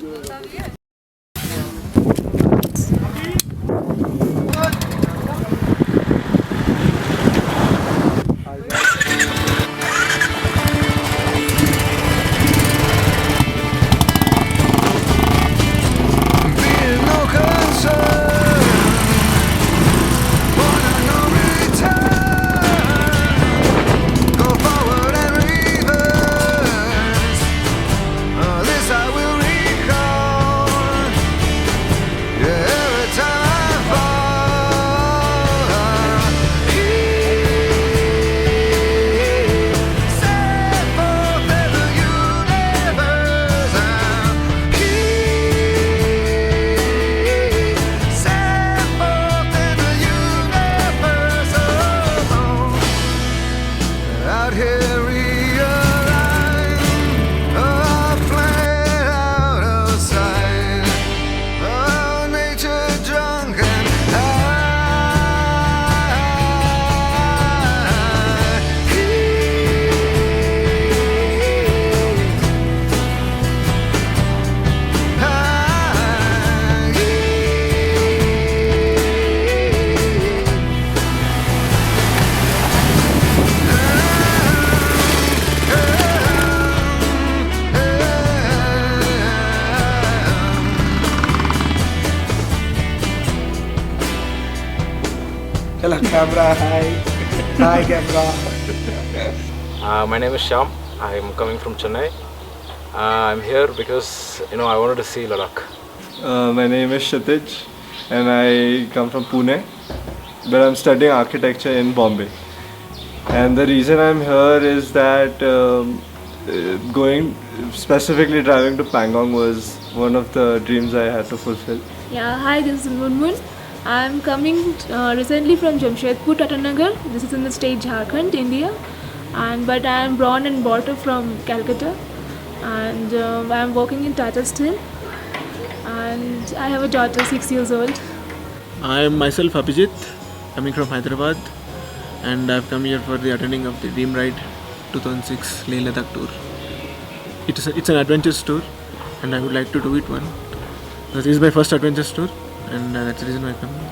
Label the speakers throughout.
Speaker 1: Hello camera, hi. Hi camera.
Speaker 2: My name is Shyam. I am coming from Chennai. I'm here because I wanted to see Ladakh.
Speaker 3: My name is Kshitij and I come from Pune, but I'm studying architecture in Bombay. And the reason I'm here is that specifically driving to Pangong was one of the dreams I had to fulfill.
Speaker 4: Yeah, hi, this is Munmun. I'm coming recently from Jamshedpur, Tatanagar. This is in the state Jharkhand, India. But I am born and brought up from Calcutta. And I'm working in Tata Steel. And I have a daughter, 6 years old.
Speaker 5: I am myself Abhijit, coming from Hyderabad, and I've come here for the attending of the Dream Ride 2006 Leh Ladakh tour. It's an adventures tour, and I would like to do it one. This is my first adventures tour, and that's the reason why I come here.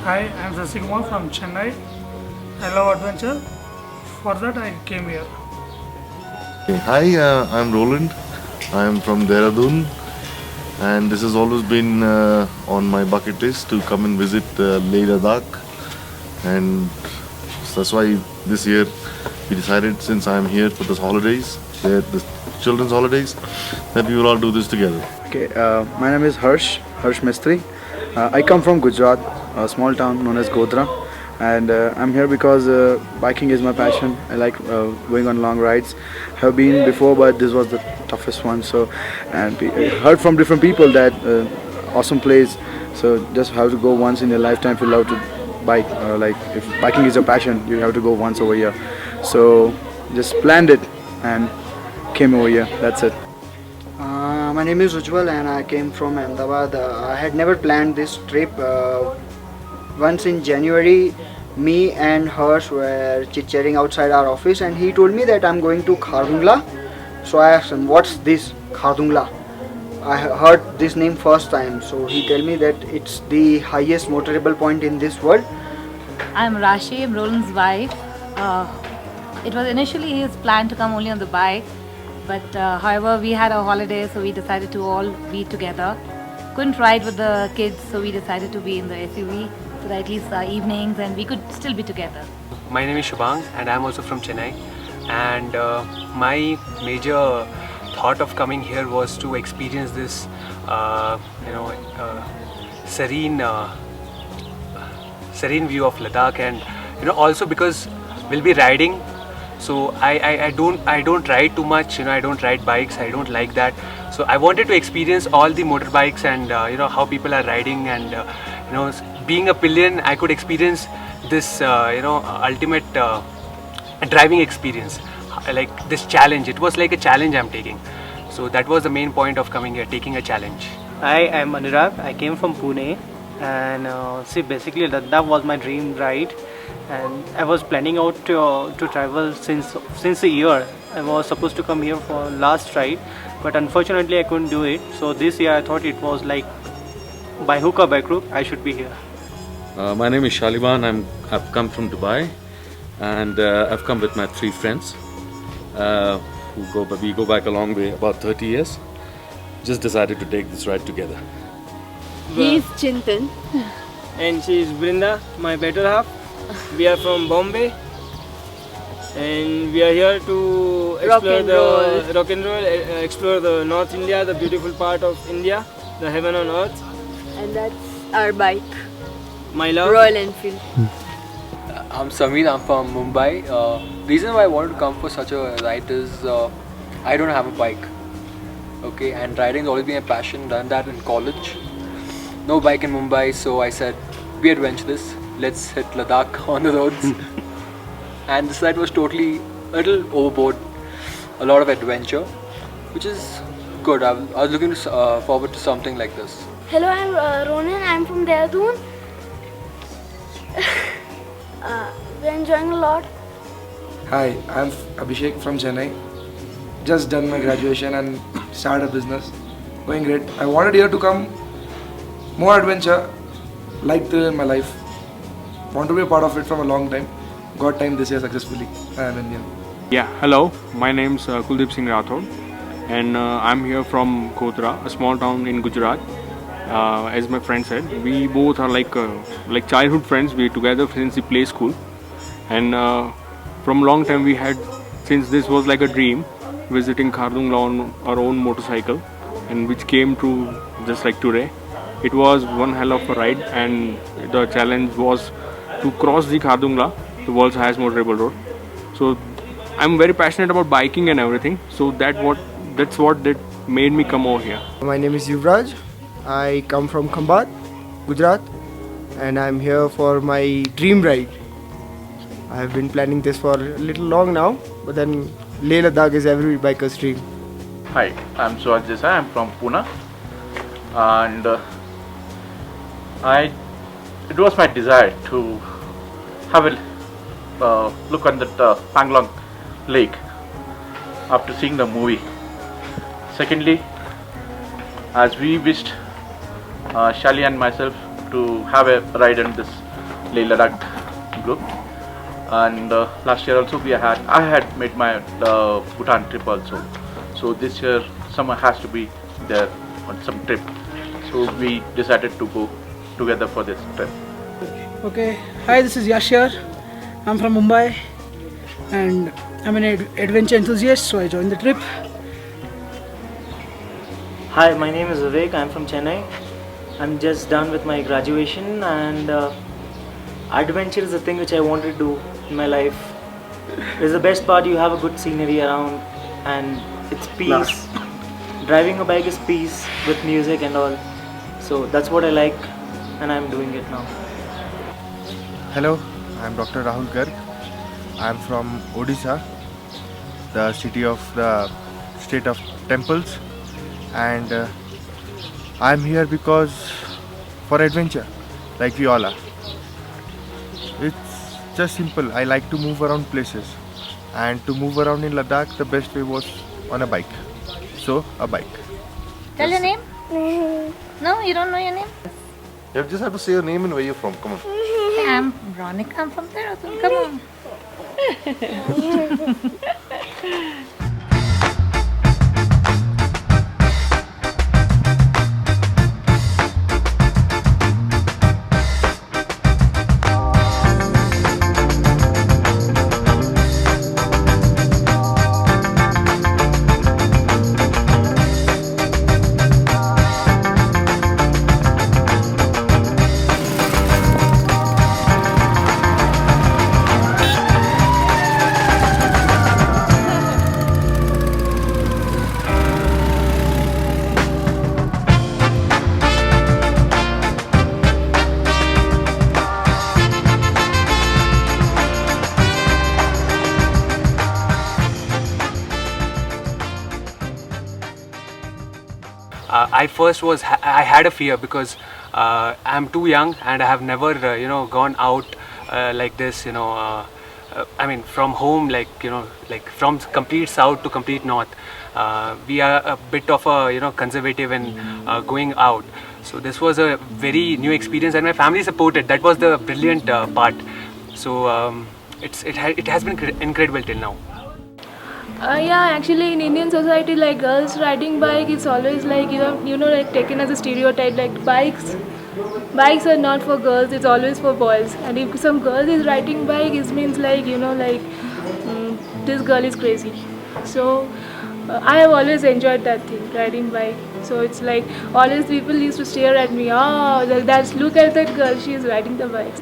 Speaker 1: Hi, I'm Sasikumar from Chennai. I love adventure. For that I came here.
Speaker 6: Hi, I'm Roland. I'm from Dehradun, and this has always been on my bucket list to come and visit Leh Ladakh, and that's why this year we decided, since I'm here for the holidays, the children's holidays, that we will all do this together.
Speaker 7: Okay, my name is Harsh Mistry. I come from Gujarat, a small town known as Godhra, and I'm here because biking is my passion. I like going on long rides. Have been before, but this was the toughest one. So, and I heard from different people that awesome place. So just have to go once in your lifetime if you love to bike. Like if biking is your passion, you have to go once over here. So just planned it and came over here. That's it.
Speaker 8: My name is Ujjwal and I came from Ahmedabad. I had never planned this trip. Once in January, me and Harsh were chit-chatting outside our office and he told me that I'm going to Khardungla. So I asked him, what's this Khardungla? I heard this name first time. So he told me that it's the highest motorable point in this world.
Speaker 9: I'm Rashi, I'm Roland's wife. It was initially his plan to come only on the bike. But however, we had a holiday, so we decided to all be together. Couldn't ride with the kids, so we decided to be in the SUV, so that at least evenings and we could still be together.
Speaker 10: My name is Shubhang and I'm also from Chennai. And my major thought of coming here was to experience this, serene view of Ladakh, and also because we'll be riding. So I don't ride too much, I don't ride bikes, I don't like that. So I wanted to experience all the motorbikes and how people are riding, and being a pillion, I could experience this ultimate driving experience, like this challenge. It was like a challenge I'm taking. So that was the main point of coming here, taking a challenge.
Speaker 11: Hi, I'm Anurag. I came from Pune, and basically Ladakh was my dream ride. and I was planning out to travel since a year. I was supposed to come here for last ride, but unfortunately I couldn't do it. So this year I thought it was like by hook or by crook I should be here.
Speaker 12: My name is Shaliban. I've come from Dubai, and I've come with my 3 friends. We go back a long way, about 30 years. Just decided to take this ride together.
Speaker 13: He's Chintan.
Speaker 11: And she is Brinda, my better half. We are from Bombay, and we are here to explore rock and roll, explore the North India, the beautiful part of India, the heaven on earth.
Speaker 13: And that's our bike.
Speaker 11: My love.
Speaker 13: Royal Enfield.
Speaker 14: I'm Samir, I'm from Mumbai. Reason why I wanted to come for such a ride is I don't have a bike. Okay, and riding has always been a passion, done that in college. No bike in Mumbai, so I said, be adventurous, let's hit Ladakh on the roads. And this ride was totally a little overboard, a lot of adventure, which is good. I was looking forward to something like this.
Speaker 15: Hello, I'm Ronan, I'm from Dehradun. We're enjoying a lot.
Speaker 16: Hi, I'm Abhishek from Chennai. Just done my graduation and started a business. Going great. I wanted here to come. More adventure, like thrill in my life. Want to be a part of it from a long time. Got time this year successfully. I am in here.
Speaker 17: Yeah, hello. My name's Kuldeep Singh Rathod, and I'm here from Kodra, a small town in Gujarat. As my friend said, we both are like childhood friends. We're together since the play school, and from long time we had, since this was like a dream, visiting Khardungla on our own motorcycle, and which came true just like today. It was one hell of a ride, and the challenge was to cross the Khardungla, the world's highest motorable road. So I'm very passionate about biking and everything. So that's what made me come over here.
Speaker 18: My name is Yuvraj. I come from Khambat, Gujarat, and I'm here for my dream ride. I have been planning this for a little long now, but then Leh Ladakh is every biker's dream.
Speaker 19: Hi, I'm Suhaj Desai. I'm from Pune, and it was my desire to have a look on that Panglong Lake after seeing the movie. Secondly, as we wished Shali and myself to have a ride in this Leh Ladakh group, and last year also I had made my Bhutan trip also. So this year summer has to be there on some trip. So we decided to go together for this trip.
Speaker 20: Okay, hi, this is Yashir. I'm from Mumbai and I'm an adventure enthusiast, so I joined the trip.
Speaker 11: Hi, my name is Vivek. I'm from Chennai. I'm just done with my graduation, and adventure is the thing which I want to do in my life. It's the best part. You have a good scenery around, and it's peace. Driving a bike is peace with music and all. So that's what I like, and I'm doing it now.
Speaker 18: Hello, I'm Dr. Rahul Garg. I'm from Odisha, the city of the state of temples, and I'm here because for adventure, like we all are. It's just simple. I like to move around places, and to move around in Ladakh, the best way was on a bike. So, a bike.
Speaker 9: Tell your name? No, you don't know your name?
Speaker 6: You just have to say your name and where you're from. Come on.
Speaker 9: I'm Veronica. I'm from Dehradun. Come on.
Speaker 10: I had a fear because I'm too young and I have never gone out like this, I mean, from home, like from complete south to complete north, we are a bit of a conservative and going out. So this was a very new experience, and my family supported. That was the brilliant part. So it has been incredible till now.
Speaker 4: Yeah, actually in Indian society, like girls riding bike, it's always like like taken as a stereotype. Like bikes are not for girls, it's always for boys. And if some girl is riding bike, it means like this girl is crazy. So I have always enjoyed that thing, riding bike. So it's like always people used to stare at me. Oh, that's look at that girl, she is riding the bike.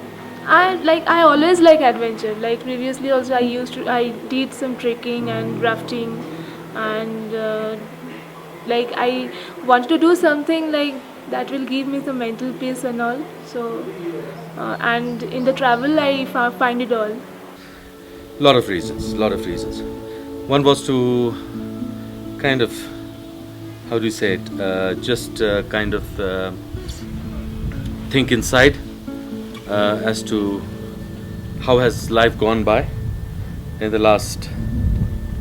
Speaker 4: I always like adventure. Like previously also I did some trekking and rafting, and like I wanted to do something like that will give me some mental peace and all. So and in the travel I find it all.
Speaker 12: Lot of reasons. One was to kind of, how do you say it, just kind of think inside as to how has life gone by in the last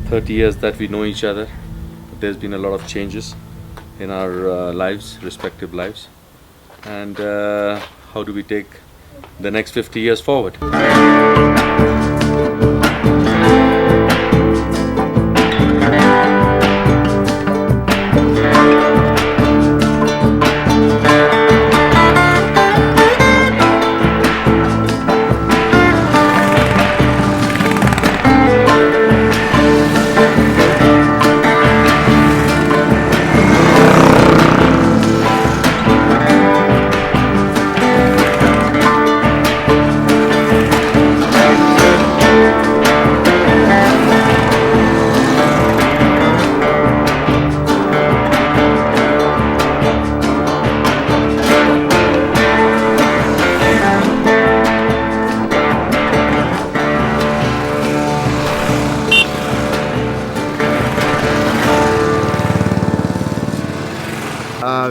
Speaker 12: 30 years that we know each other. There's been a lot of changes in our lives, respective lives, and how do we take the next 50 years forward.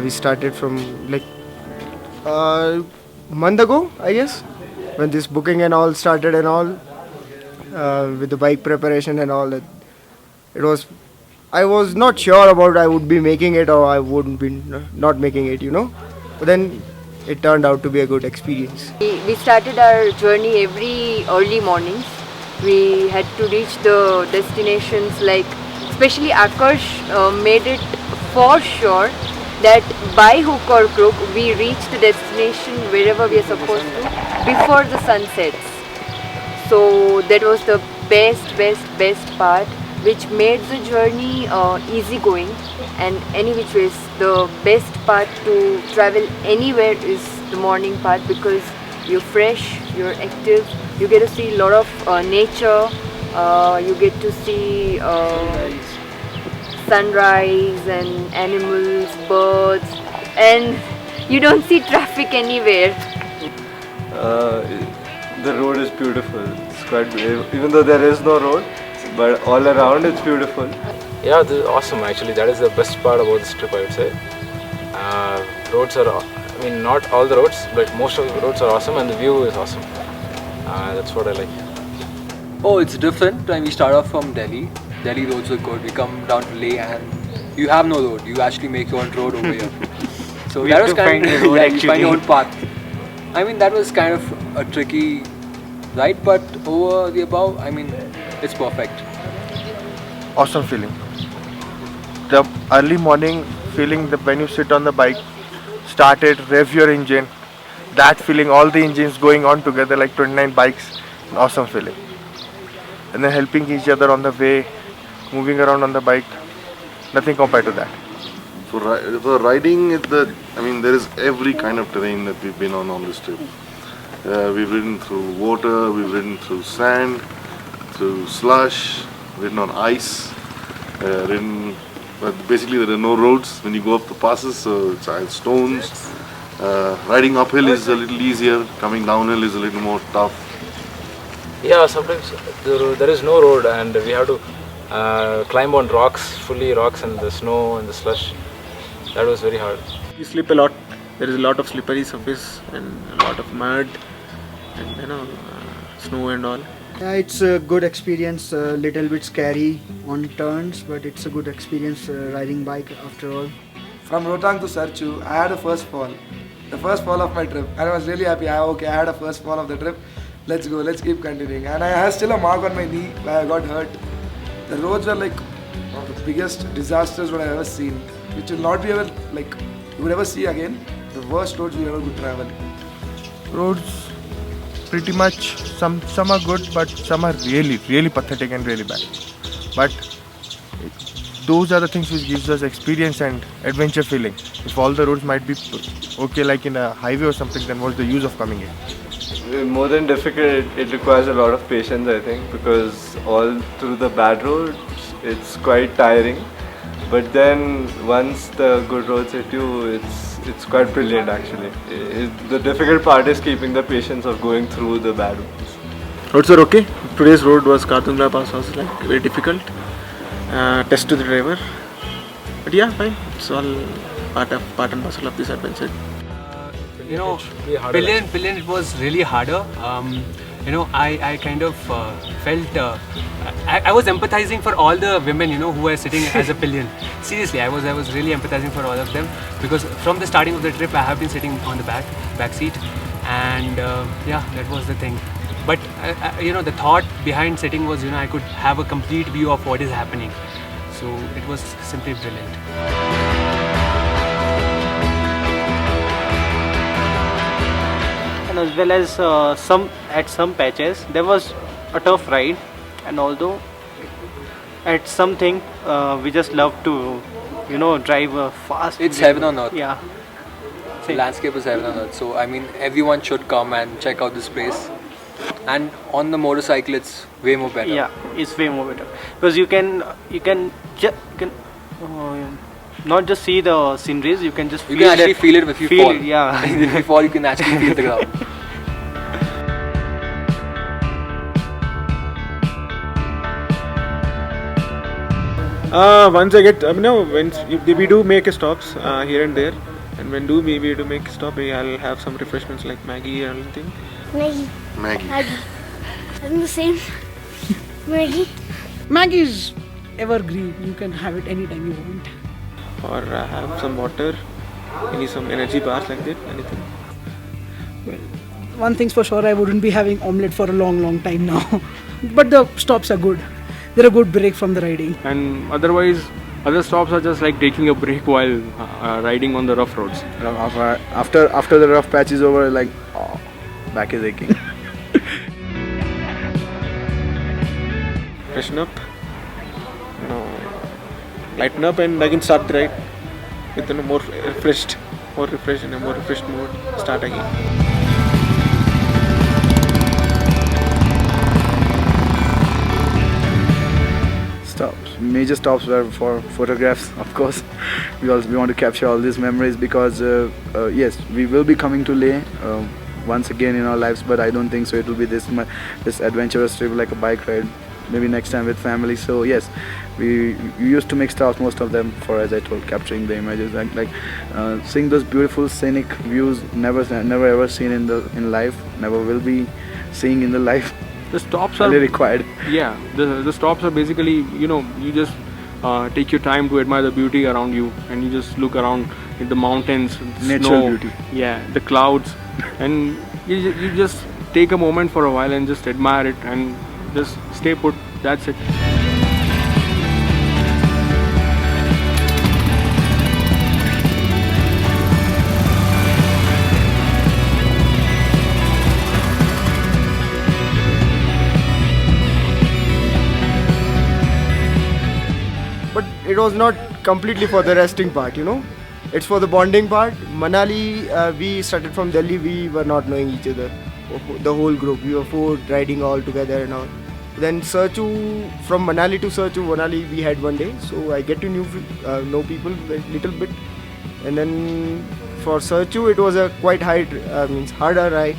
Speaker 18: We started from like a month ago, I guess, when this booking and all started and all, with the bike preparation and all that. I was not sure about I would be making it or I wouldn't be not making it, but then it turned out to be a good experience.
Speaker 13: We started our journey every early mornings. We had to reach the destinations, like especially Akash made it for sure that by hook or crook we reach the destination wherever we are supposed to before the sun sets. So that was the best part, which made the journey easy going, and any which ways the best part to travel anywhere is the morning part, because you're fresh, you're active, you get to see a lot of nature, you get to see sunrise and animals, birds, and you don't see traffic anywhere.
Speaker 3: The road is beautiful. It's quite beautiful. Even though there is no road, but all around it's beautiful.
Speaker 2: Yeah, this is awesome actually. That is the best part about this trip, I would say. Roads are, I mean, not all the roads, but most of the roads are awesome, and the view is awesome. That's what I like.
Speaker 14: Oh, it's different. When we start off from Delhi roads are good. We come down to Leh and you have no road. You actually make your own road over here. So
Speaker 11: We
Speaker 14: that
Speaker 11: have
Speaker 14: was
Speaker 11: to
Speaker 14: kind
Speaker 11: find
Speaker 14: of
Speaker 11: the road
Speaker 14: you find your own
Speaker 11: actually.
Speaker 14: path. I mean, that was kind of a tricky ride, but over the above, I mean, it's perfect.
Speaker 18: Awesome feeling. The early morning feeling that when you sit on the bike, start it, rev your engine, that feeling, all the engines going on together like 29 bikes, awesome feeling. And then helping each other on the way, moving around on the bike, nothing compared to that.
Speaker 6: For riding, there is every kind of terrain that we've been on this trip. We've ridden through water, we've ridden through sand, through slush, ridden on ice, but basically there are no roads when you go up the passes, so it's stones. Riding uphill is a little easier, coming downhill is a little more tough.
Speaker 2: Yeah, sometimes there is no road and we have to climb on rocks, fully rocks and the snow and the slush. That was very hard.
Speaker 5: You slip a lot. There is a lot of slippery surface and a lot of mud, and snow and all.
Speaker 8: Yeah, it's a good experience, a little bit scary on turns, but it's a good experience riding bike after all.
Speaker 16: From Rotang to Sarchu, I had a first fall. The first fall of my trip. And I was really happy. I had a first fall of the trip. Let's go, let's keep continuing. And I have still a mark on my knee where I got hurt. The roads were like one of the biggest disasters what I ever seen, which will not be ever like you would ever see again. The worst roads we ever could travel.
Speaker 18: Roads, pretty much, some are good, but some are really pathetic and really bad. But those are the things which gives us experience and adventure feeling. If all the roads might be okay like in a highway or something, then what's the use of coming in?
Speaker 3: More than difficult, it requires a lot of patience, I think, because all through the bad roads, it's quite tiring. But then once the good roads hit you, it's quite brilliant actually. The difficult part is keeping the patience of going through the bad roads.
Speaker 5: Roads are okay. Today's road was Kartundra Pass was like very difficult. Test to the driver. But yeah, fine. It's all part and parcel of this adventure.
Speaker 10: You know, Pillion it was really harder. You know, I kind of felt I was empathizing for all the women, you know, who were sitting as a pillion. Seriously, I was really empathizing for all of them, because from the starting of the trip I have been sitting on the back seat, and yeah, that was the thing. But you know, the thought behind sitting was, you know, I could have a complete view of what is happening. So it was simply brilliant.
Speaker 11: And as well as at some patches there was a tough ride, and although at something we just love to, you know, drive fast.
Speaker 14: It's heaven on earth.
Speaker 11: Yeah.
Speaker 14: The landscape is heaven on earth. So I mean, everyone should come and check out this place. And on the motorcycle, it's way more better.
Speaker 11: Yeah, it's way more better because you can not just see the sceneries. You can just
Speaker 14: you can actually feel it if you fall.
Speaker 11: Yeah,
Speaker 14: if you fall, you can actually feel the ground.
Speaker 5: Once I get, we do make stops here and there, and when we do make stop, I'll have some refreshments like Maggie or anything.
Speaker 15: Maggie. I think the same. Maggie.
Speaker 20: Maggie is evergreen. You can have it anytime you want.
Speaker 5: Or have some water, some energy bars like that, anything.
Speaker 20: Well, one thing's for sure, I wouldn't be having omelette for a long time now. But the stops are good. They're a good break from the riding.
Speaker 17: And otherwise, other stops are just like taking a break while riding on the rough roads.
Speaker 7: After the rough patch is over, like, oh, back is aching.
Speaker 5: Freshen up, lighten up, and again start the ride with a more refreshed mood. Start again.
Speaker 7: Major stops were for photographs, of course. We want to capture all these memories because yes, we will be coming to Leh once again in our lives, but I don't think so it will be this adventurous trip like a bike ride. Maybe next time with family. So yes, we used to make stops, most of them for, as I told, capturing the images, like seeing those beautiful scenic views never ever seen in life, never will be seeing in the life.
Speaker 17: The stops are
Speaker 7: required.
Speaker 17: Yeah, the stops are basically, you know, you just take your time to admire the beauty around you, and you just look around at the mountains,
Speaker 7: natural beauty.
Speaker 17: Yeah, the clouds, and you just take a moment for a while and just admire it and just stay put. That's it.
Speaker 21: But it was not completely for the resting part, you know. It's for the bonding part. Manali, we started from Delhi, we were not knowing each other. The whole group, we were 4 riding all together and all. Then Sarchu, from Manali to Manali we had one day. So I get to know people a little bit. And then for Sarchu it was a quite harder ride.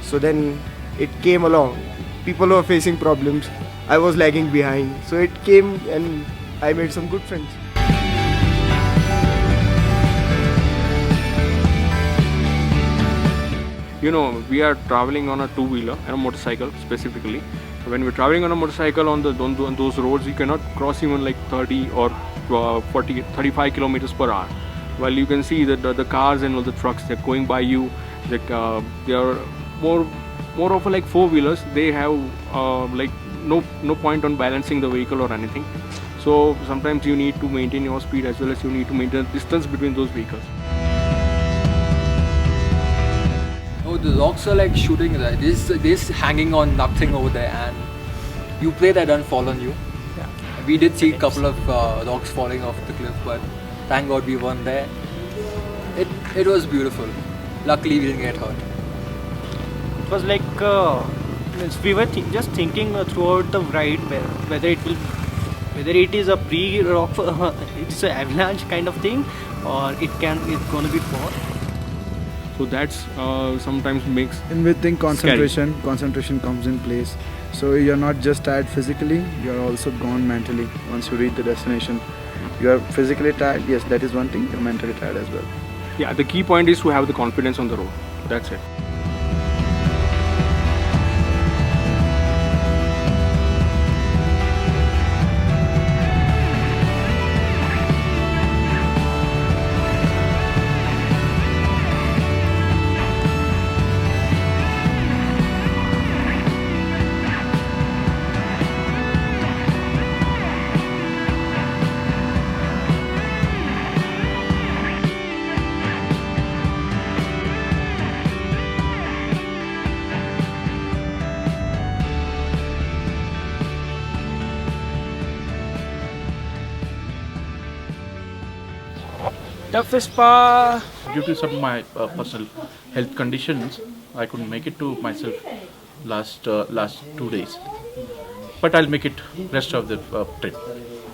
Speaker 21: So then it came along. People were facing problems. I was lagging behind. So it came and I made some good friends.
Speaker 17: we are traveling on a two-wheeler and a motorcycle specifically. When we're traveling on a motorcycle on those roads, you cannot cross even like 30 or 40, 35 kilometers per hour. While you can see that the cars and all the trucks, they're going by you. They are more of like four-wheelers. They have like no point on balancing the vehicle or anything. So sometimes you need to maintain your speed as well as you need to maintain the distance between those vehicles.
Speaker 14: Oh, the rocks are like shooting right. This hanging on nothing over there, and you pray that don't fall on you.
Speaker 11: Yeah.
Speaker 14: We did see a couple of rocks falling off the cliff, but thank God we weren't there. It was beautiful. Luckily we didn't get hurt.
Speaker 11: It was like we were just thinking throughout the ride whether it is a pre-rock, it's an avalanche kind of thing, or it's gonna be fall.
Speaker 17: So that's sometimes makes.
Speaker 7: And we think concentration
Speaker 17: scary.
Speaker 7: Concentration comes in place. So you're not just tired physically, you're also gone mentally. Once you reach the destination, you are physically tired. Yes, that is one thing. You're mentally tired as well.
Speaker 17: Yeah, the key point is to have the confidence on the road. That's it.
Speaker 11: Toughest part.
Speaker 19: Due to some of my personal health conditions, I couldn't make it to myself last 2 days. But I'll make it rest of the trip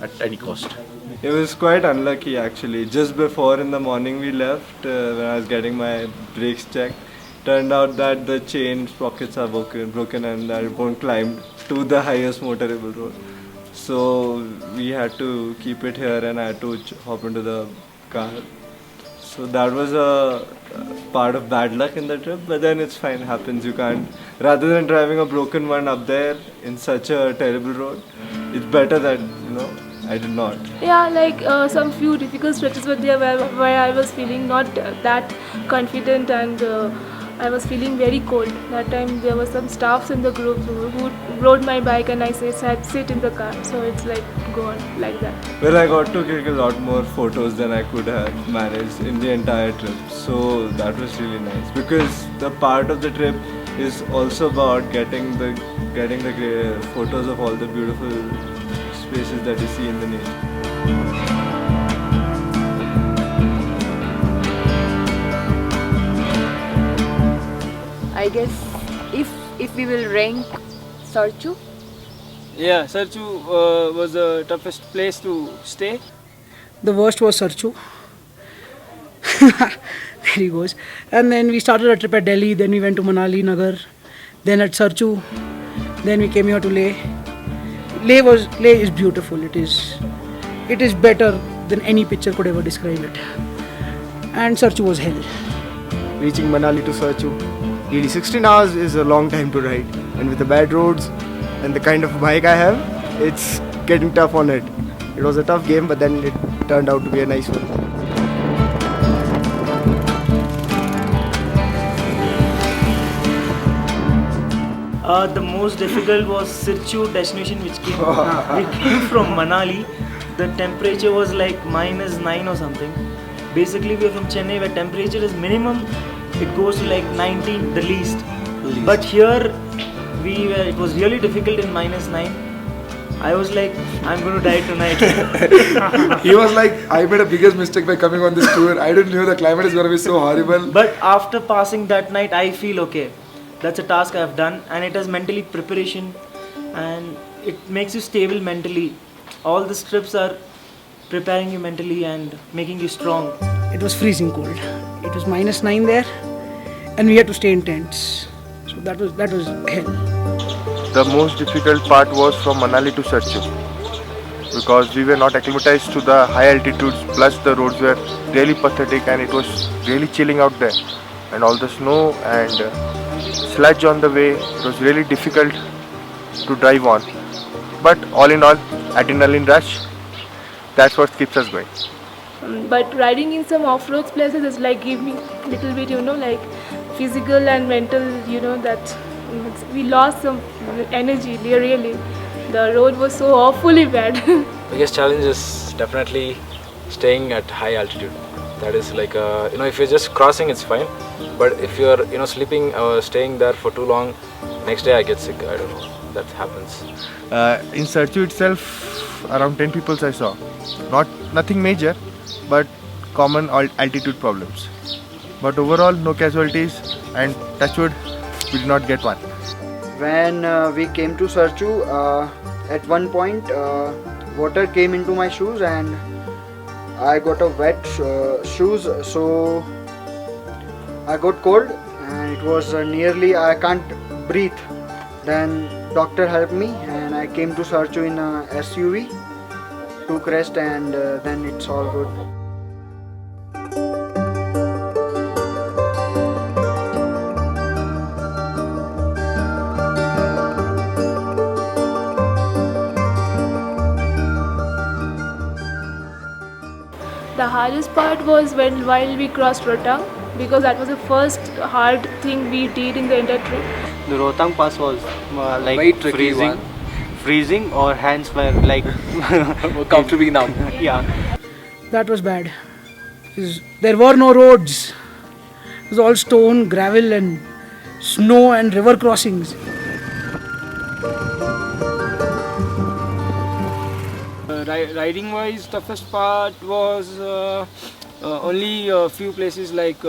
Speaker 19: at any cost.
Speaker 3: It was quite unlucky actually. Just before in the morning we left, when I was getting my brakes checked, turned out that the chain sprockets are broken and I won't climb to the highest motorable road. So we had to keep it here and I had to hop into the car. So that was a part of bad luck in the trip, but then it's fine, happens. You can't, rather than driving a broken one up there in such a terrible road, it's better that I did not.
Speaker 4: Yeah, like some few difficult stretches were there where I was feeling not that confident and I was feeling very cold. That time there were some staffs in the group who rode my bike and I said sit in the car. So it's like go on like that.
Speaker 3: Well, I got to take a lot more photos than I could have managed in the entire trip. So that was really nice because the part of the trip is also about getting the photos of all the beautiful spaces that you see in the nature.
Speaker 13: I guess if we will rank Sarchu.
Speaker 11: Yeah, Sarchu was the toughest place to stay.
Speaker 20: The worst was Sarchu. There he goes. And then we started a trip at Delhi, then we went to Manali, Nagar, then at Sarchu, then we came here to Leh. Leh is beautiful. It is better than any picture could ever describe it. And Sarchu was hell.
Speaker 21: Reaching Manali to Sarchu, really 16 hours is a long time to ride, and with the bad roads and the kind of bike I have, it's getting tough on it. It was a tough game, but then it turned out to be a nice one.
Speaker 11: The most difficult was Sirchu destination, which came we came from Manali. The temperature was like -9 or something. Basically, we are from Chennai, where temperature is minimum. It goes to like 19, the least. But here, it was really difficult in -9. I was like, I'm going to die tonight.
Speaker 16: He was like, I made a biggest mistake by coming on this tour. I didn't know the climate is going to be so horrible.
Speaker 11: But after passing that night, I feel okay. That's a task I have done, and it has mentally preparation, and it makes you stable mentally. All the trips are preparing you mentally and making you strong.
Speaker 20: It was freezing cold. It was -9 there, and we had to stay in tents. So that was hell.
Speaker 18: The most difficult part was from Manali to Sarchu because we were not acclimatized to the high altitudes, plus the roads were really pathetic and it was really chilling out there. and all the snow and sludge on the way. It was really difficult to drive on. But all in all, adrenaline rush, that's what keeps us going.
Speaker 4: But riding in some off-road places is like give me little bit, like physical and mental, that we lost some energy, really. The road was so awfully bad.
Speaker 2: Biggest challenge is definitely staying at high altitude. That is like, if you're just crossing, it's fine. But if you're, sleeping or staying there for too long, next day I get sick. I don't know. That happens.
Speaker 18: In Sarchu itself, around 10 people I saw. Nothing major, but common altitude problems. But overall, no casualties, and touch wood, we did not get one.
Speaker 8: When we came to Sarchu, at one point water came into my shoes and I got a wet shoes, so I got cold and it was nearly I can't breathe. Then doctor helped me and I came to Sarchu in a SUV, took rest, and then it's all good.
Speaker 4: The hardest part was while we crossed Rohtang, because that was the first hard thing we did in the entire trip.
Speaker 11: The Rohtang pass was
Speaker 14: Very tricky
Speaker 11: freezing, or hands were like
Speaker 14: comfortably numb.
Speaker 11: Yeah.
Speaker 20: That was bad. There were no roads. It was all stone, gravel and snow and river crossings.
Speaker 1: Riding wise, toughest part was only a few places like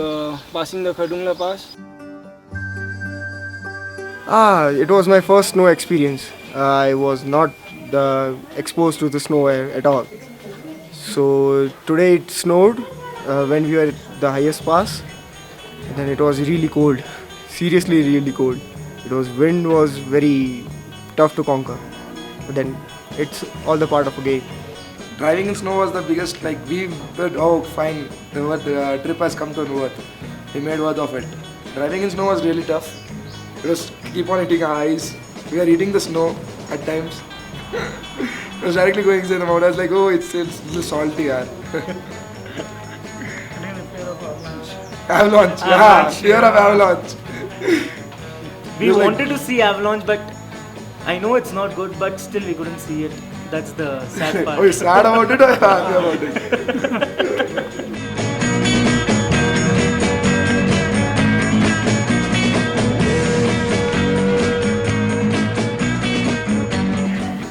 Speaker 1: passing the Khardungla Pass.
Speaker 21: It was my first snow experience. I was not exposed to the snow at all. So today it snowed when we were at the highest pass, and then it was really cold, seriously really cold. Wind was very tough to conquer, but then it's all the part of a game.
Speaker 16: Driving in snow was the biggest, we thought, oh fine, the trip has come to an worth. We made worth of it. Driving in snow was really tough. It was keep on hitting our eyes. We were eating the snow at times. It was directly going inside the mouth. I was like, oh, it's a little salty, yaar. Avalanche, yeah, fear of avalanche.
Speaker 11: We wanted to see avalanche, but I know it's not good, but still we couldn't see it. That's the sad part.
Speaker 16: Oh, you're sad about it or you're happy about it?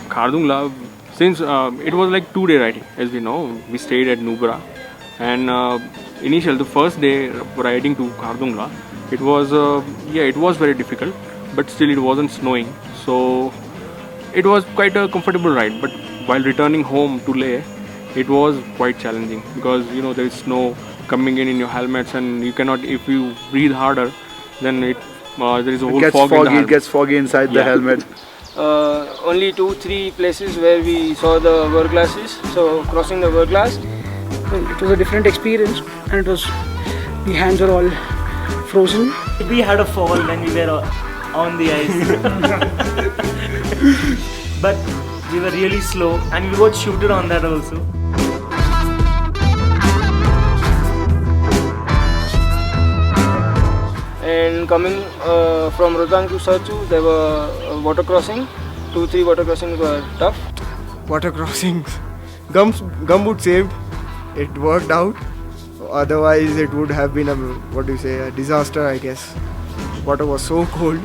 Speaker 17: Khardungla, since it was like 2-day riding, as we know, we stayed at Nubra, and the first day riding to Khardungla, it was very difficult, but still it wasn't snowing, so it was quite a comfortable ride. But while returning home to Leh, it was quite challenging because there is snow coming in your helmets, and you cannot, if you breathe harder, then there is a whole fog in the helmet.
Speaker 7: It gets foggy inside the helmet.
Speaker 1: Only 2-3 places where we saw the hourglasses, so crossing the hourglass.
Speaker 20: It was a different experience, and the hands were all frozen.
Speaker 11: We had a fall when we were on the ice. But we were really slow and we got shooted on that also.
Speaker 1: And coming from Rohtang to Sarchu, there were water crossing. 2-3 water crossings were tough.
Speaker 21: Water crossings, gumboot saved. It worked out. Otherwise, it would have been a disaster, I guess. Water was so cold.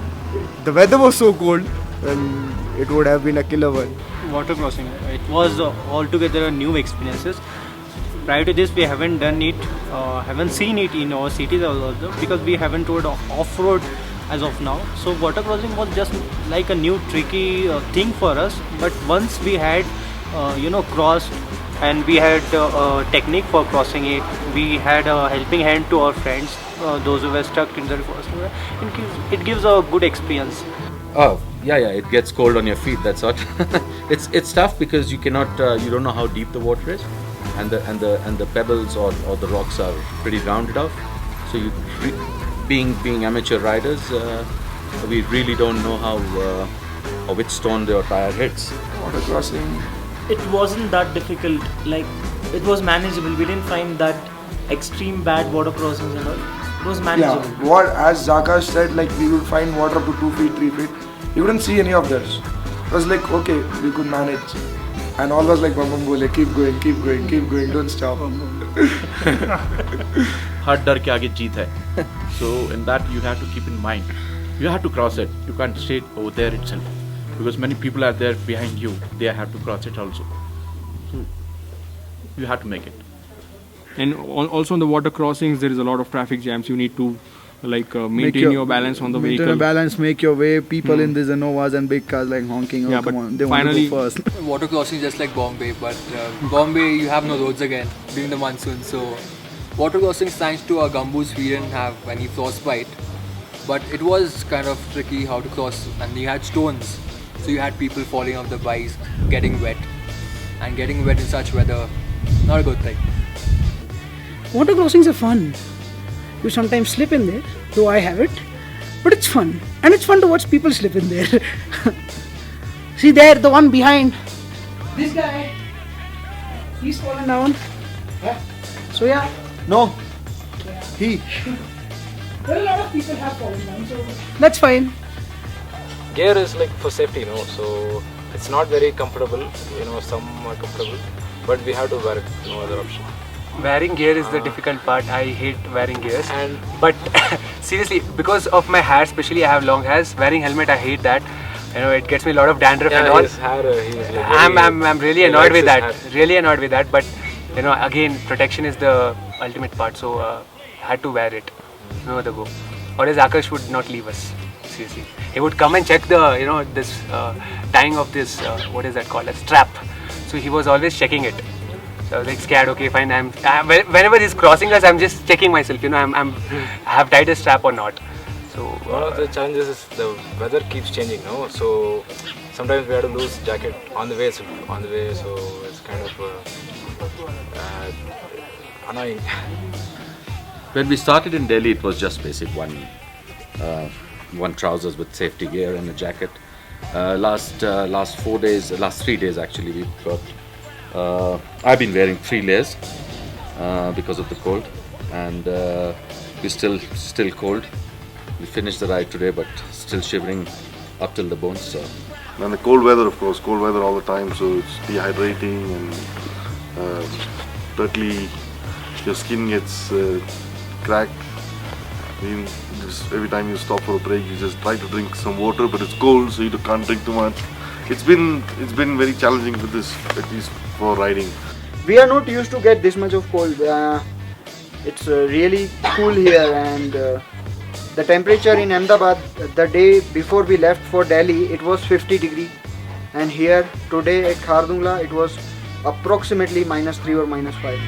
Speaker 21: The weather was so cold, and it would have been a killer one.
Speaker 11: Water crossing, it was altogether a new experiences. Prior to this, we haven't done it, haven't seen it in our cities also, because we haven't toured off-road as of now. So water crossing was just like a new tricky thing for us. But once we had, crossed, and we had a technique for crossing it, we had a helping hand to our friends, those who were stuck in the forest. It gives a good experience.
Speaker 12: Oh, yeah, it gets cold on your feet, that's what. It's tough because you cannot, you don't know how deep the water is, and the pebbles or the rocks are pretty rounded off, so you being amateur riders, we really don't know how which stone your tire hits.
Speaker 16: Water crossing.
Speaker 11: It wasn't that difficult. Like, it was manageable. We didn't find that extreme bad water crossings and all. It was manageable.
Speaker 16: Yeah, what as Zakash said, like we would find water up to 2 feet, 3 feet. You wouldn't see any of those. It was like, okay, we could manage. And all was like, Bam bole, keep going, keep going, keep going, don't stop.
Speaker 19: हर डर के आगे जीत है. So in that you have to keep in mind. You have to cross it. You can't stay over there itself. Because many people are there behind you. They have to cross it also. So you have to make it.
Speaker 17: And also on the water crossings, there is a lot of traffic jams. You need to maintain your balance on the vehicle.
Speaker 7: Maintain a balance, make your way. People in these Innovas and big cars like honking.
Speaker 17: Yeah,
Speaker 7: oh, come
Speaker 17: but
Speaker 7: on, they want to go first.
Speaker 14: Water crossing just like Bombay, but Bombay you have no roads again during the monsoon. So water crossings, thanks to our gumboos, we didn't have any frostbite. But it was kind of tricky how to cross, and you had stones. So you had people falling off the bikes, getting wet. And getting wet in such weather, not a good thing.
Speaker 20: Water crossings are fun. You sometimes slip in there, though I have it, but it's fun. And it's fun to watch people slip in there. See there, the one behind. This guy, he's fallen down. So yeah.
Speaker 7: No, he.
Speaker 20: There are a lot of people have fallen down, so that's fine.
Speaker 2: Gear is like for safety, so it's not very comfortable, some are comfortable, but we have to wear it, no other option.
Speaker 10: Wearing gear is the difficult part. I hate wearing gears. But seriously, because of my hair, especially I have long hairs, wearing helmet I hate that. It gets me a lot of dandruff and all.
Speaker 2: His hair,
Speaker 10: I'm really annoyed with that. Really annoyed with that. But again, protection is the ultimate part. So I had to wear it. No other go. Or else Akash would not leave us. Seriously, he would come and check the this tying of this what is that called, a strap. So he was always checking it. So I was like scared. Okay, fine. Whenever he's crossing us, I'm just checking myself. I have tied a strap or not. So
Speaker 2: one of the challenges is the weather keeps changing. So sometimes we have to lose jacket on the way. So it's kind of annoying.
Speaker 12: When we started in Delhi, it was just basic one trousers with safety gear and a jacket. Last 3 days actually, we got. I've been wearing 3 layers because of the cold, and we're still cold. We finished the ride today, but still shivering up till the bones. So.
Speaker 6: And the cold weather, of course, cold weather all the time, so it's dehydrating and totally your skin gets cracked. Every time you stop for a break, you just try to drink some water, but it's cold, so you can't drink too much. It's been very challenging with this, at least for riding.
Speaker 8: We are not used to get this much of cold. It's really cool here, and the temperature in Ahmedabad the day before we left for Delhi, it was 50 degrees, and here today at Khardungla it was approximately -3 or -5.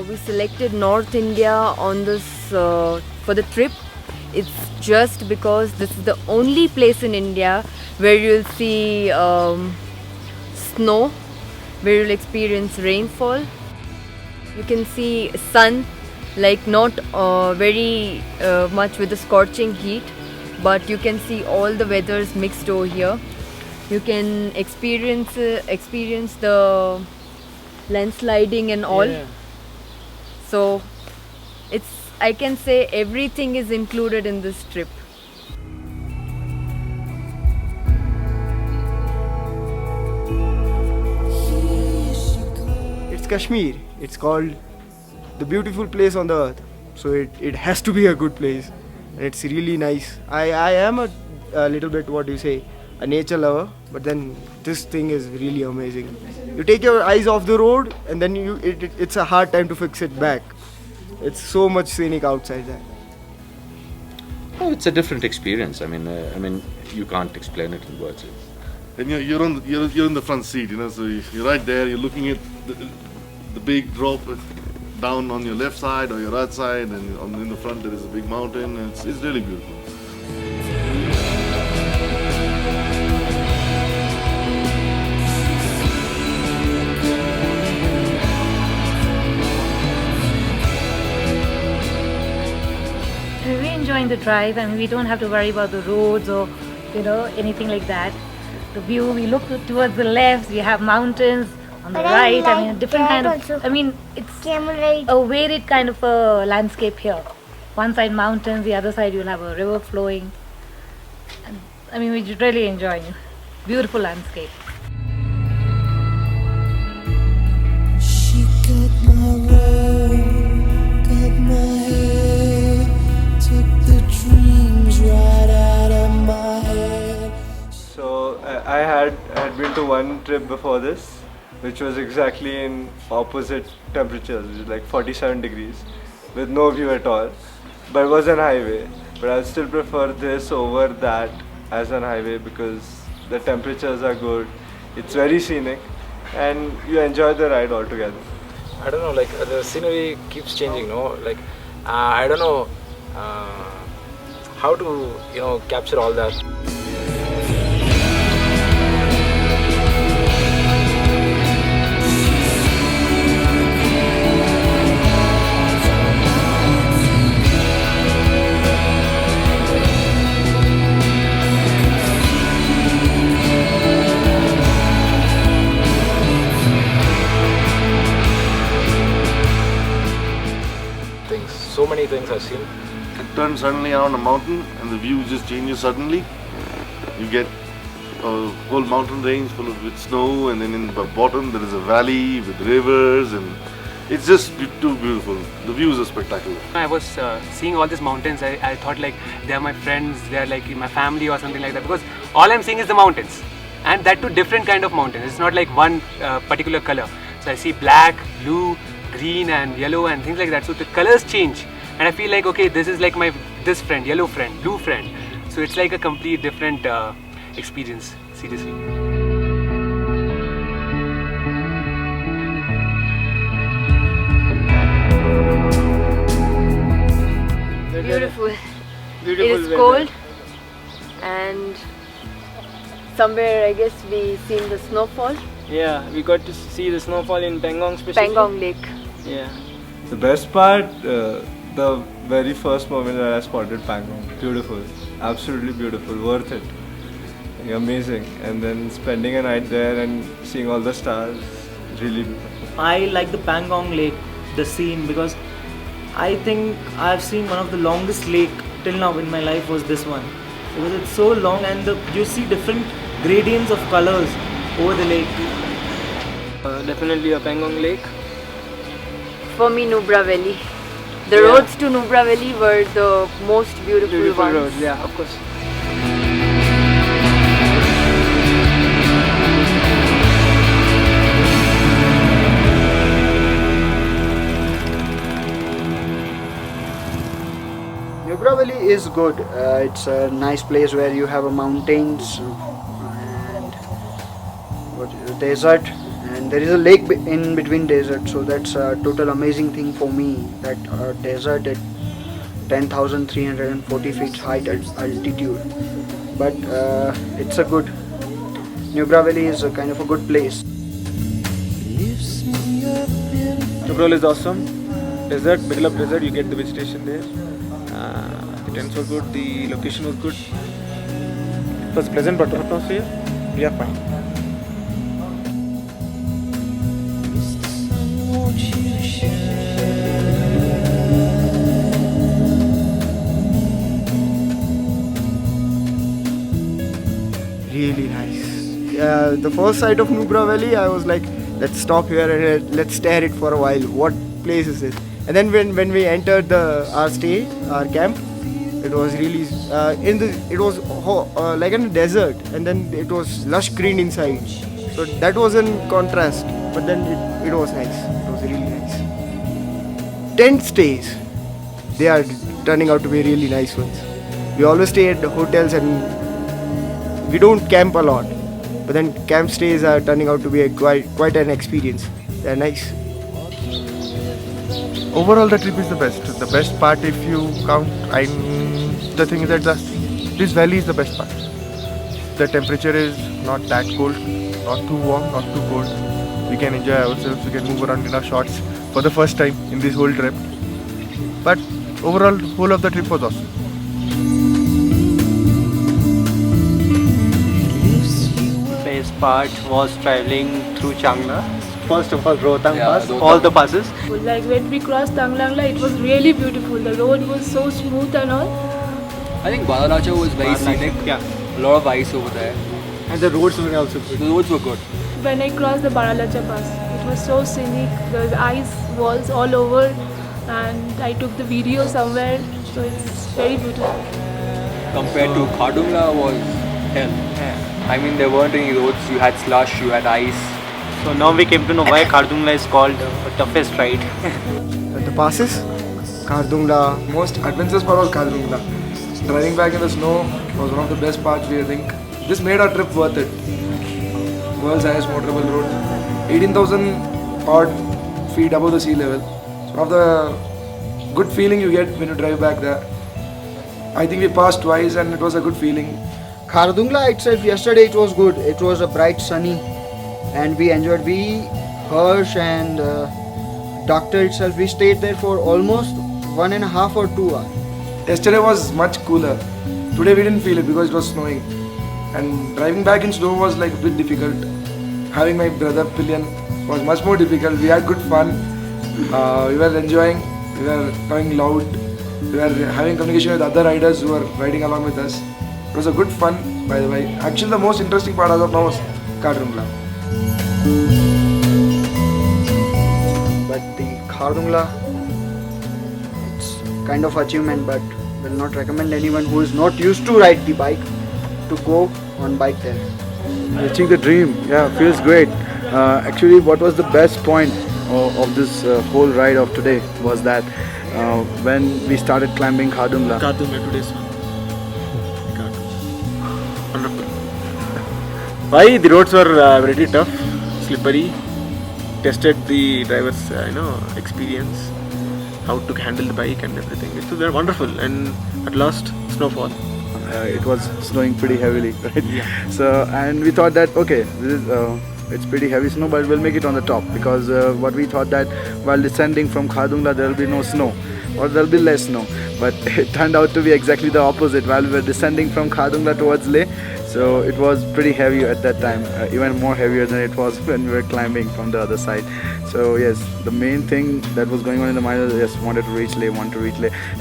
Speaker 13: We selected North India on this for the trip. It's just because this is the only place in India where you'll see snow, where you'll experience rainfall. You can see sun, like not very much with the scorching heat, but you can see all the weathers mixed over here. You can experience the landsliding and all.
Speaker 11: Yeah.
Speaker 13: So I can say everything is included in this trip.
Speaker 21: It's Kashmir. It's called the beautiful place on the earth. So it has to be a good place. And it's really nice. I am a little bit, what do you say, a nature lover. But then this thing is really amazing. You take your eyes off the road and then it's a hard time to fix it back. It's so much scenic outside there.
Speaker 12: Oh, it's a different experience. I mean, you can't explain it in words.
Speaker 6: And you're in the front seat, so you're right there. You're looking at the big drop down on your left side or your right side, and in the front there is a big mountain. It's really beautiful.
Speaker 9: We're really enjoying the drive. I mean, we don't have to worry about the roads or, anything like that. The view, we look towards the left, we have mountains on the
Speaker 15: But I
Speaker 9: right. I
Speaker 15: like
Speaker 9: mean, a different kind
Speaker 15: that
Speaker 9: of,
Speaker 15: also.
Speaker 9: I mean, it's
Speaker 15: Camel ride.
Speaker 9: a varied kind of a landscape here. One side mountains, the other side you'll have a river flowing. And, I mean, we're really enjoying it. Beautiful landscape.
Speaker 22: She cut my robe, cut my hair, took the dreams right out of my head.
Speaker 3: So I had been to one trip before this, which was exactly in opposite temperatures, which is like 47 degrees, with no view at all. But it was an highway. But I still prefer this over that as an highway because the temperatures are good. It's very scenic, and you enjoy the ride altogether.
Speaker 2: I don't know, like the scenery keeps changing, no? Like I don't know how to, capture all that. So many things I've seen.
Speaker 6: It turns suddenly around a mountain and the view just changes suddenly. You get a whole mountain range full of with snow, and then in the bottom there is a valley with rivers, and it's just too beautiful. The views are spectacular.
Speaker 10: I was seeing all these mountains. I thought like they are my friends, they are like in my family or something like that, because all I'm seeing is the mountains, and that too different kind of mountains. It's not like one particular color. So I see black, blue, green and yellow and things like that. So the colors change, and I feel like, okay, this is like this friend, yellow friend, blue friend. So it's like a complete different experience, seriously.
Speaker 13: Beautiful.
Speaker 1: Beautiful
Speaker 13: It is
Speaker 1: weather.
Speaker 13: cold, and somewhere I guess we seen the snowfall.
Speaker 1: Yeah, we got to see the snowfall in Pangong especially.
Speaker 13: Pangong Lake.
Speaker 1: Yeah.
Speaker 3: The best part, the very first moment that I spotted Pangong. Beautiful, absolutely beautiful, worth it. Like, amazing. And then spending a night there and seeing all the stars, really beautiful.
Speaker 11: I like the Pangong Lake, the scene, because I think I've seen one of the longest lake till now in my life was this one. Because it's so long, and you see different gradients of colors over the lake.
Speaker 1: Definitely a Pangong Lake.
Speaker 13: For me, Nubra Valley. The
Speaker 1: Yeah.
Speaker 13: roads to Nubra Valley were the most beautiful ones.
Speaker 1: roads, yeah, of course.
Speaker 8: Nubra Valley is good. It's a nice place where you have a mountains and desert, and there is a lake in between desert. So that's a total amazing thing for me. That desert at 10,340 feet height altitude. But it's a good. Nubra Valley is a kind of a good place.
Speaker 5: Nubra Valley is awesome. Desert, middle of desert, you get the vegetation there. The tents were good, the location was good. It was pleasant but atmosphere. We are fine.
Speaker 21: Really nice. The first sight of Nubra Valley, I was like, let's stop here and let's stare it for a while. What place is this? And then when we entered our camp, it was really like in a desert, and then it was lush green inside. So that was in contrast, but then it was nice. It was really nice. Tent stays, they are turning out to be really nice ones. We always stay at the hotels and we don't camp a lot, but then camp stays are turning out to be quite an experience. They're nice.
Speaker 18: Overall, the trip is the best. The best part, if you count, the thing is that the this valley is the best part. The temperature is not that cold, not too warm, not too cold. We can enjoy ourselves, we can move around in our shorts for the first time in this whole trip. But overall, whole of the trip was awesome.
Speaker 4: Best part was traveling through Changla. First of all, Rohtang Pass,
Speaker 14: Rohtang.
Speaker 4: all the passes.
Speaker 16: Like when we crossed Tanglangla, it was really beautiful. The road was so smooth and all.
Speaker 14: I think Balaraja was very scenic.
Speaker 4: Yeah.
Speaker 14: A lot of ice over there.
Speaker 4: And the roads were also good.
Speaker 14: The roads were good.
Speaker 16: When I crossed the Baralacha Pass, it was so scenic. There was ice walls all over, and I took the video somewhere. So it's very beautiful.
Speaker 14: Compared to Khardungla was hell. I mean, there weren't any roads. You had slush, you had ice.
Speaker 4: So now we came to know why Khardungla is called the toughest ride.
Speaker 21: The passes, Khardungla, most adventurous part was Khardungla. Driving back in the snow was one of the best parts, I think. This made our trip worth it. World's highest motorable road, 18,000 odd feet above the sea level. It's one of the good feeling you get when you drive back there. I think we passed twice and it was a good feeling.
Speaker 8: Khardungla itself, yesterday it was good. It was a bright sunny and we enjoyed. We, Harsh and doctor itself, we stayed there for almost 1.5 or 2 hours.
Speaker 21: Yesterday was much cooler. Today we didn't feel it because it was snowing. And driving back in snow was like a bit difficult. Having my brother Pillion was much more difficult. We had good fun. We were enjoying. We were going loud. We were having communication with other riders who were riding along with us. It was a good fun, by the way. Actually, the most interesting part as of now was Khardungla.
Speaker 8: But the Khardungla, it's kind of achievement, but will not recommend anyone who is not used to ride the bike to go on bike there.
Speaker 7: Reaching the dream, yeah, feels great. Actually, what was the best point of this whole ride of today was that when we started climbing Khardungla.
Speaker 5: Khardungla, today's one. Wonderful. Why the roads were very tough, slippery. Tested the driver's experience, how to handle the bike and everything. It was wonderful, and at last snowfall.
Speaker 7: It was snowing pretty heavily, right?
Speaker 5: Yeah.
Speaker 7: So, and we thought that okay, this is, it's pretty heavy snow, but we'll make it on the top because what we thought that while descending from Khardungla there will be no snow or there will be less snow, but it turned out to be exactly the opposite. While we were descending from Khardungla towards Leh, so it was pretty heavy at that time, even more heavier than it was when we were climbing from the other side. So yes, the main thing that was going on in the mind was yes, wanted to reach Leh,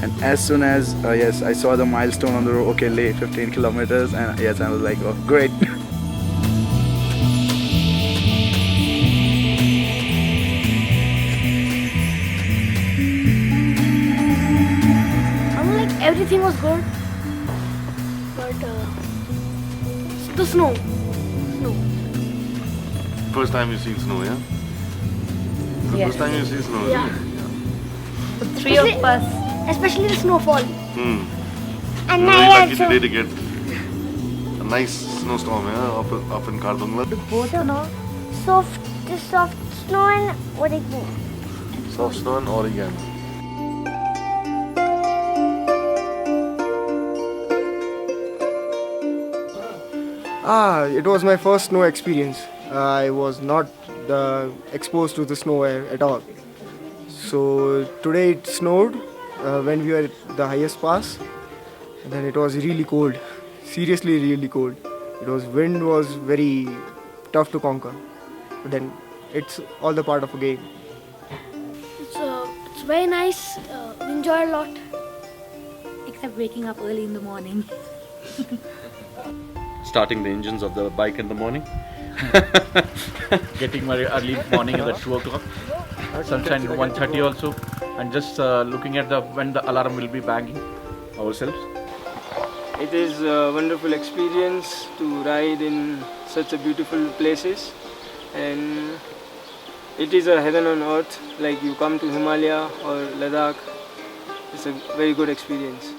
Speaker 7: and as soon as yes, I saw the milestone on the road, okay, Leh, 15 kilometers, and yes, I was like, oh, great.
Speaker 15: Everything was good, but the snow.
Speaker 6: First time you seen snow, yeah? The
Speaker 9: Yes.
Speaker 6: first time you see snow,
Speaker 15: Yeah.
Speaker 6: isn't it?
Speaker 9: The three of us.
Speaker 15: Especially the snowfall.
Speaker 6: Hmm.
Speaker 15: And
Speaker 6: You're
Speaker 15: I
Speaker 6: very lucky
Speaker 15: also.
Speaker 6: today to get a nice snowstorm, yeah, up in Khardungla.
Speaker 15: Both are not soft snow and what it means.
Speaker 6: Soft snow and origami.
Speaker 21: It was my first snow experience. I was not exposed to the snow at all. So today it snowed when we were at the highest pass. And then it was really cold, seriously really cold. Wind was very tough to conquer. But then it's all the part of a game.
Speaker 15: It's very nice. We enjoy a lot.
Speaker 9: Except waking up early in the morning.
Speaker 12: Starting the engines of the bike in the morning.
Speaker 23: Getting very early morning at 2 o'clock. Sunshine 1:30 also, and just looking at when the alarm will be banging ourselves.
Speaker 1: It is a wonderful experience to ride in such a beautiful places, and it is a heaven on earth. Like you come to Himalaya or Ladakh, it's a very good experience.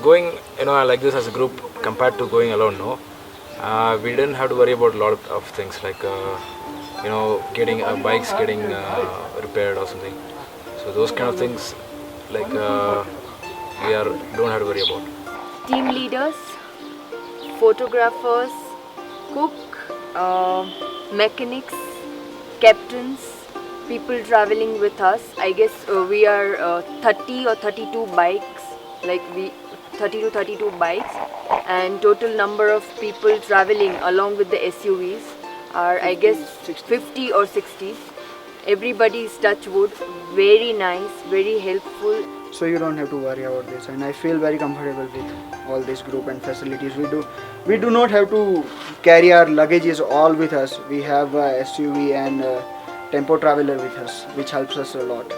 Speaker 2: going, like this as a group compared to going alone, no. We didn't have to worry about a lot of things like, getting bikes getting repaired or something. So those kind of things, like we don't have to worry about.
Speaker 13: Team leaders, photographers, cook, mechanics, captains, people traveling with us. I guess we are 30 or 32 bikes, 30 to 32 bikes, and total number of people traveling along with the SUVs are, I guess, 50 or 60. Everybody is touch wood, very nice, very helpful.
Speaker 8: So you don't have to worry about this, and I feel very comfortable with all this group and facilities. We do not have to carry our luggages all with us. We have a SUV and a tempo traveler with us, which helps us a lot.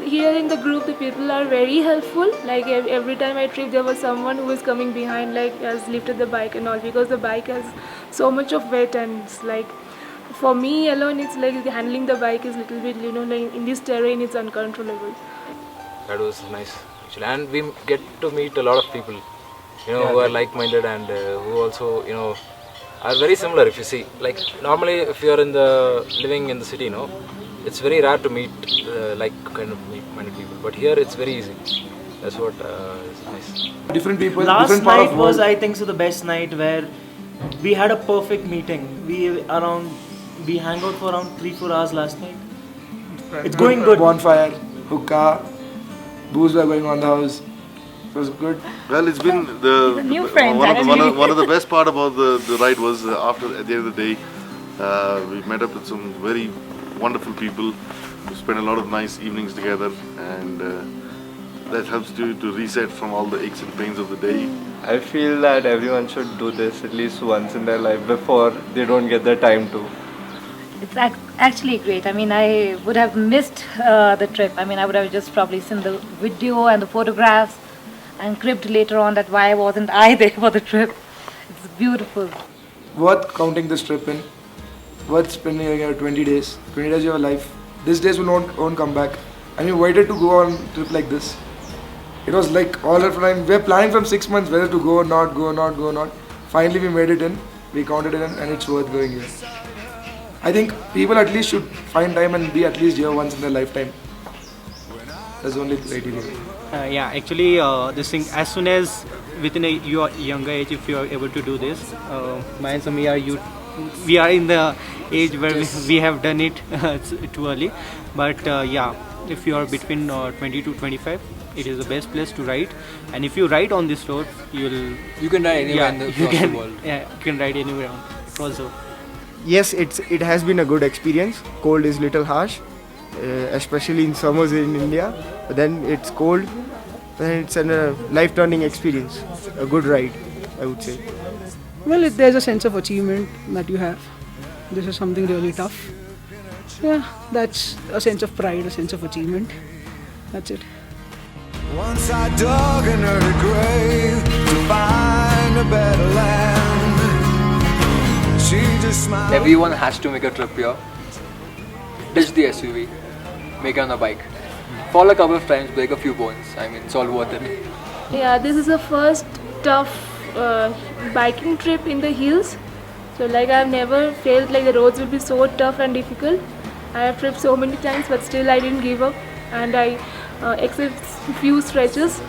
Speaker 16: Here in the group, the people are very helpful. Like every time I trip, there was someone who was coming behind, like has lifted the bike and all, because the bike has so much of weight, and it's like, for me alone, it's like handling the bike is little bit, like in this terrain, it's uncontrollable.
Speaker 2: That was nice actually, and we get to meet a lot of people, who are like-minded and who also, are very similar. If you see, like normally, if you are living in the city, it's very rare to meet like-minded people. But here, it's very easy. That's what is nice.
Speaker 17: Different people,
Speaker 11: Last
Speaker 17: different part
Speaker 11: night
Speaker 17: of
Speaker 11: was,
Speaker 17: world.
Speaker 11: I think, so the best night where we had a perfect meeting. We hang out for around 3-4 hours last night. It's going good.
Speaker 17: Bonfire, hookah, booze were going on the house. It was good.
Speaker 6: Well, it's been
Speaker 9: New friends,
Speaker 6: one of the best part about the ride was at the end of the day, we met up with some very wonderful people. We spent a lot of nice evenings together, and that helps you to reset from all the aches and pains of the day.
Speaker 3: I feel that everyone should do this at least once in their life before they don't get the time to.
Speaker 9: It's actually great. I mean, I would have missed the trip. I mean, I would have just probably seen the video and the photographs and cribbed later on that why wasn't I there for the trip. It's beautiful.
Speaker 17: Worth counting this trip in. Worth spending 20 days. 20 days of your life. These days won't come back. And we waited to go on a trip like this. It was like all our time. We were planning from 6 months whether to go or not, go or not, go or not. Finally we made it in. We counted it in, and it's worth going here. I think people at least should find time and be at least here once in their lifetime. That's the only criteria.
Speaker 4: Yeah, actually, this thing, as soon as within your younger age, if you are able to do this, mine and me we are in the age where we have done it too early. But yeah, if you are between 20 to 25, it is the best place to ride. And if you ride on this road,
Speaker 14: you can ride anywhere in the world.
Speaker 4: Yeah, you can ride anywhere also.
Speaker 21: Yes, it has been a good experience. Cold is little harsh, especially in summers in India. But then it's cold, and it's a life-turning experience. A good ride, I would say.
Speaker 19: Well, there's a sense of achievement that you have. This is something really tough. Yeah, that's a sense of pride, a sense of achievement. That's it.
Speaker 22: Once I dug another grave to find a better land. She just smiled.
Speaker 14: Everyone has to make a trip here. Ditch the SUV, make it on a bike. Fall a couple of times, break a few bones. I mean, it's all worth it.
Speaker 16: Yeah, this is the first tough biking trip in the hills. So like I've never felt like the roads will be so tough and difficult. I have tripped so many times, but still I didn't give up, and I except few stretches,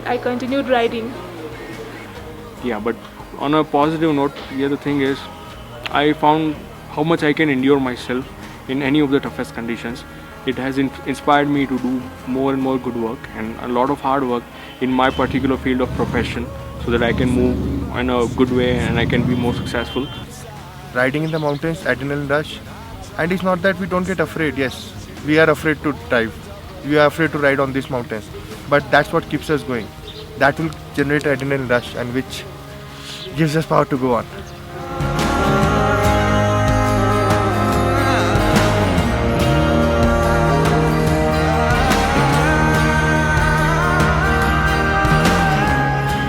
Speaker 16: I continued riding.
Speaker 1: Yeah, but on a positive note, the other thing is I found how much I can endure myself in any of the toughest conditions. It has inspired me to do more and more good work and a lot of hard work in my particular field of profession, so that I can move in a good way and I can be more successful.
Speaker 18: Riding in the mountains, adrenaline rush. And it's not that we don't get afraid. Yes, we are afraid to drive. We are afraid to ride on these mountains. But that's what keeps us going. That will generate adrenaline rush, and which gives us power to go on.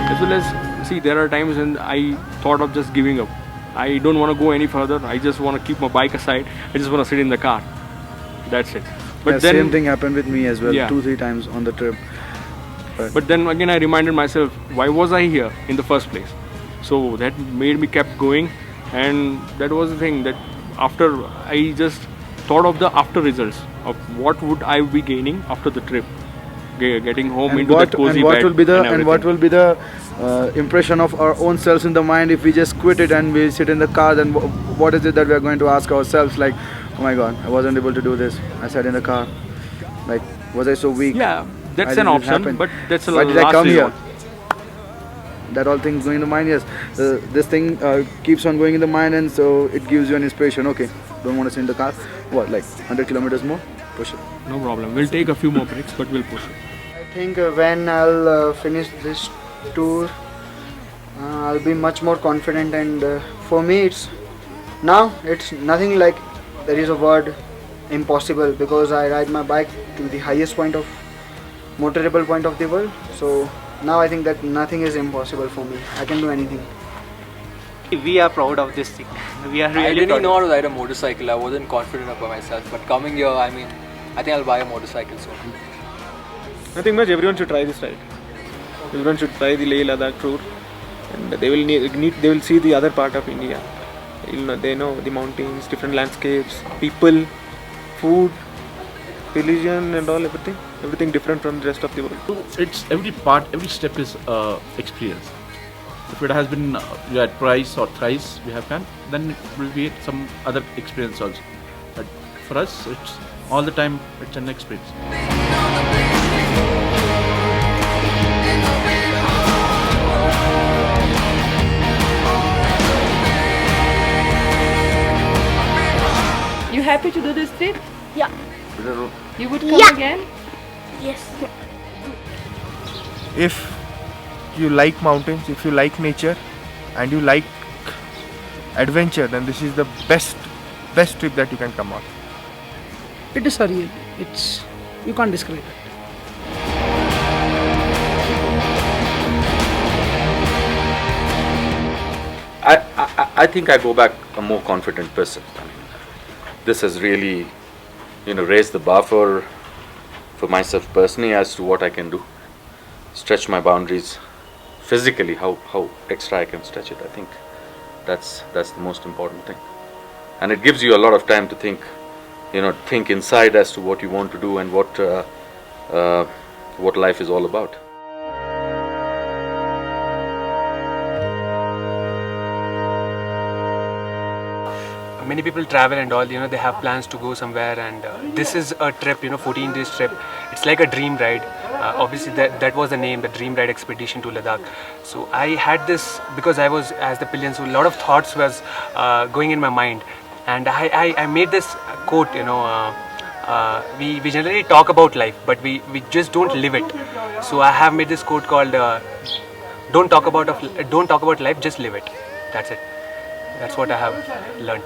Speaker 1: As well as, see, there are times when I thought of just giving up. I don't want to go any further. I just want to keep my bike aside. I just want to sit in the car. That's it.
Speaker 7: But then, same thing happened with me as well,
Speaker 1: yeah.
Speaker 7: 2-3 times on the trip.
Speaker 5: But then again I reminded myself, why was I here in the first place? So that made me kept going, and that was the thing that after I just thought of the after results of what would I be gaining after the trip, getting home
Speaker 7: And
Speaker 5: into
Speaker 7: what,
Speaker 5: that cozy
Speaker 7: and what
Speaker 5: bed
Speaker 7: will be the
Speaker 5: and
Speaker 7: and what
Speaker 5: everything.
Speaker 7: will be the impression of our own selves in the mind if we just quit it and we sit in the car? Then what is it that we are going to ask ourselves? Like, oh my God, I wasn't able to do this. I sat in the car. Like, was I so weak?
Speaker 5: Yeah, that's
Speaker 7: Why
Speaker 5: an
Speaker 7: did it
Speaker 5: option,
Speaker 7: happen?
Speaker 5: but that's a
Speaker 7: Why did I
Speaker 5: last
Speaker 7: come here?
Speaker 5: resort.
Speaker 7: That all things going in the mind. Yes, this thing keeps on going in the mind, and so it gives you an inspiration. Okay, don't want to sit in the car. What, like 100 kilometers more? Push it.
Speaker 5: No problem. We'll take a few more breaks, but we'll push it.
Speaker 8: I think when I'll finish this tour, I'll be much more confident, and for me it's nothing like there is a word impossible, because I ride my bike to the highest point of motorable point of the world. So now I think that nothing is impossible for me. I can do anything.
Speaker 4: We are proud of this thing. We are really
Speaker 14: I didn't
Speaker 4: proud.
Speaker 14: know how to ride a motorcycle. I wasn't confident about myself. But coming here, I mean, I think I'll buy a motorcycle soon.
Speaker 1: Nothing much. Everyone should try this ride. Everyone should try the Leh Ladakh tour, and they will they will see the other part of India. They know the mountains, different landscapes, people, food, religion, and all everything different from the rest of the world.
Speaker 23: So it's every part, every step is experience. If it has been you had twice or thrice we have done, then it will be some other experience also. But for us, it's all the time. It's an experience.
Speaker 16: You happy to do this trip?
Speaker 15: Yeah.
Speaker 16: You would come again?
Speaker 15: Yes.
Speaker 18: If you like mountains, if you like nature, and you like adventure, then this is the best trip that you can come on.
Speaker 19: It is surreal. It's, you can't describe it.
Speaker 12: I think I go back a more confident person. I mean, this has really, raised the bar for myself personally as to what I can do, stretch my boundaries physically, how extra I can stretch it. I think that's the most important thing, and it gives you a lot of time to think, think inside as to what you want to do and what life is all about.
Speaker 10: Many people travel and all, they have plans to go somewhere, and this is a trip, 14 days trip. It's like a dream ride. Obviously that was the name, the Dream Ride Expedition to Ladakh. So I had this because I was as the pillion, so a lot of thoughts was going in my mind, and I made this quote, we generally talk about life, but we just don't live it. So I have made this quote called don't talk about life, just live it. That's it. That's what I have learnt.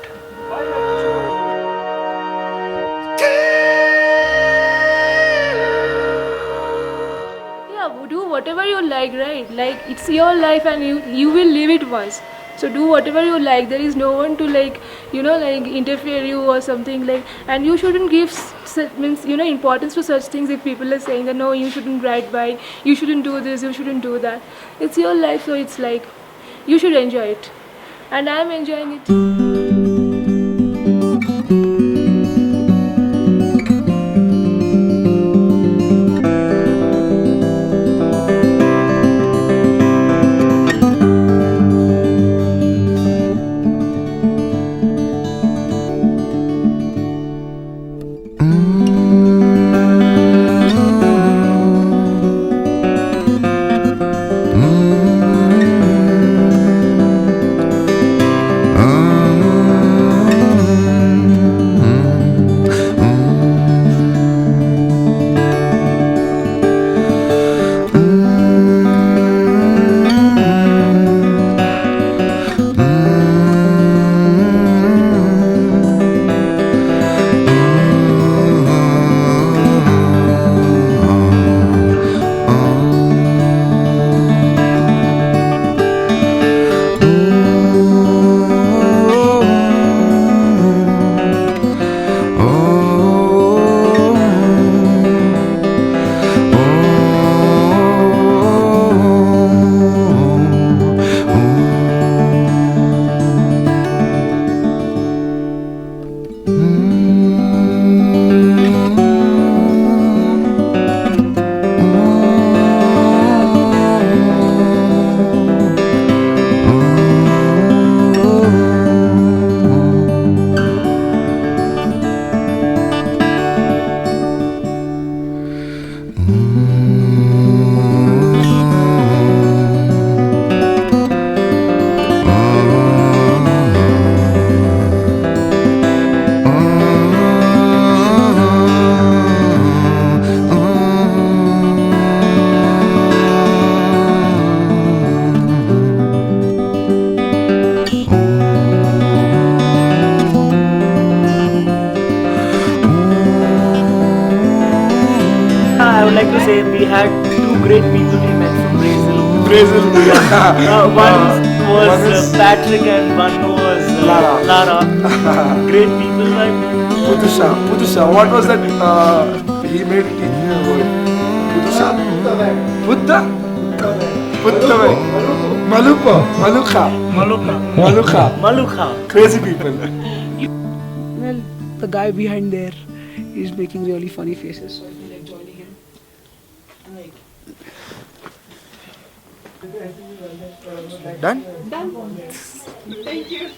Speaker 16: Yeah, do whatever you like, right? Like, it's your life and you will live it once. So do whatever you like. There is no one to interfere you or something like. And you shouldn't give importance to such things if people are saying that no, you shouldn't ride bike, you shouldn't do this, you shouldn't do that. It's your life, so it's like you should enjoy it. And I'm enjoying it.
Speaker 11: I would like to say we had two great people we met from Brazil.
Speaker 17: Brazil.
Speaker 11: One was Patrick and one was Lara. Great people, right?
Speaker 17: Pudusha. What was that? He made it teach me a word. Pudusha. Putta. Maluka. Crazy people.
Speaker 19: Well, the guy behind there is making really funny faces. So I feel like joining him.
Speaker 21: Done?
Speaker 16: Done. Thank you.